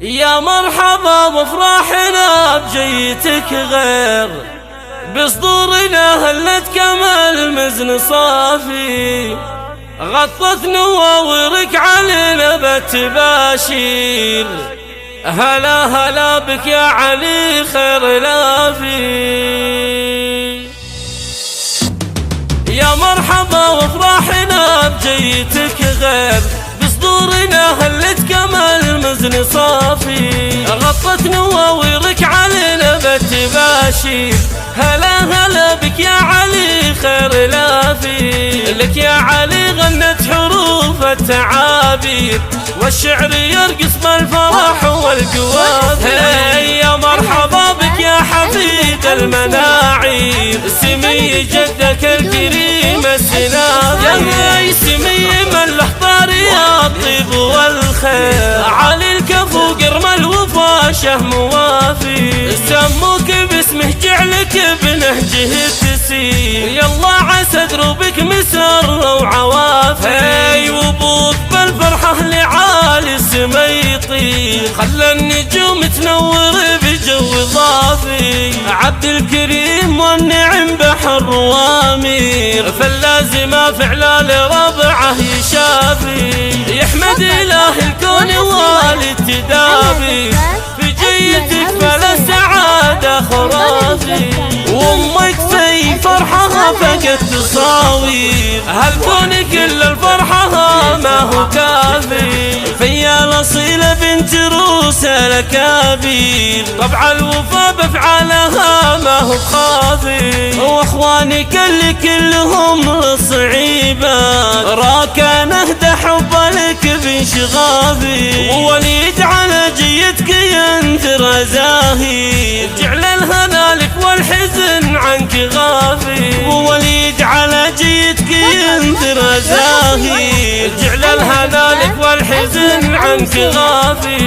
يا مرحبا بفرحنا بجيتك غير بصدورنا هلت كمال مزن صافي غطت نواورك علينا بالتباشير. هلا هلا بك يا علي خير لافي. يا مرحبا وفرحنا بجيتك غير بصدورنا هلت كمال مزن صافي غطت نواورك علينا بالتباشير. هلا هلا بك يا علي خير لافي. لك يا علي غنت حروف التعابير والشعر يرقص بالفرح والقوافي. يا مرحبا بك يا حفيد المناعير سمي جدك الكريم السلام. يا سمي من له طاري الطيب والخير علي الكفو قرم الوفا شهم وافي. سموك باسمه جعلك بنهجه تسير. يلا عسى دروبك مسر وعوافي وبوك بالفرحة لعالي السما يطير. خلى النجوم تنور بجو ضافي. عبد الكريم والنعم بحر وامير فاللازمة فعلا لربعه يشافي. يحمد إله الكون والتدابي في جيتك فلا سعادة خرافي. وامك في فرحها فقد تصاوير هالكون كل الفرحة ما هو كافي. فيا الأصيلة بنت روس الأكابير طبع الوفا بفعالها ما هو خافي. واخوانك اللي كلهم للصعيبات راكان اهدى حب لك بانشغافي. ووليد على جيتك ينثر زاهي جعل الهنا لك والحزن عنك غافي. ووليد على جيتك ينثر زاهي جعل الهنا لك والحزن عنك غافي.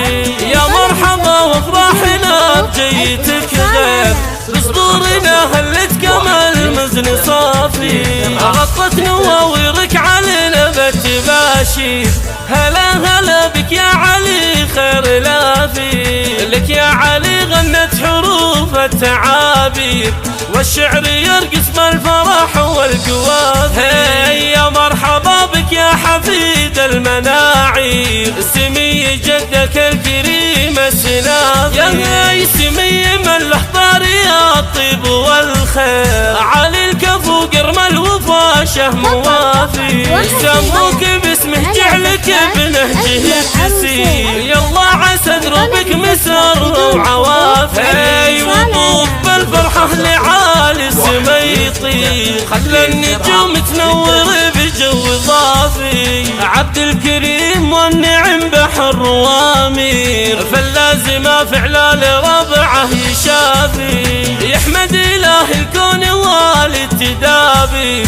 يا مرحبا وافرحنا بجيتك غير بصدورنا هلت كمال مزن صافي غطت نواورك علينا بالتباشير. هلا هلا بك يا علي خير لافي. لك يا علي غنت حروف التعابير والشعر يرقص بالفرح والقوافي. يا مرحبا بك يا حفيد المناعير سمي جدك الكريم السلام. يا سمي من له طاري الطيب والخير علي الكفو قرم الوفا شهم وافي. سموك باسمه جعلك بنهجه تسير. يلا عسى دروبك مسر وعوافي وبوك بالفرحة لعالي السما يطير. خلى النجوم تنور بجو ضافي. عبد الكريم والنعم بحر وامير فاللازمة فعلا لربعه يشافي. يحمد إله الكون والتدابي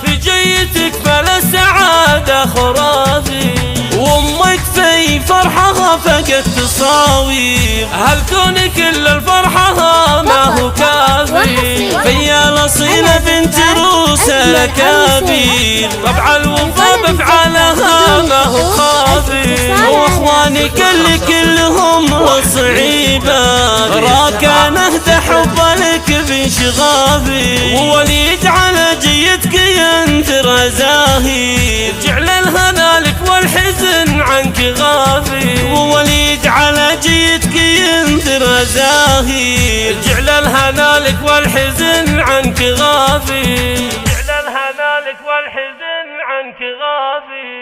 في جيتك فلا سعادة خرافي. وامك في فرحها فقد تصاوير هالكون كل الفرحة ما هو كافي. فيا الأصيلة بنت روس الأكابير طبع الوفا بفعالها ما هو خافي. واخوانك اللي كلهم للصعيبات راكان اهدى حب لك بانشغافي. ووليد على جيتك ينثر زاهي جعل الهنا لك والحزن عنك غافي. ووليد على جيتك ينثر زاهي جعل الهنا لك والحزن عنك غافي. جعل الهنا لك والحزن عنك غافي.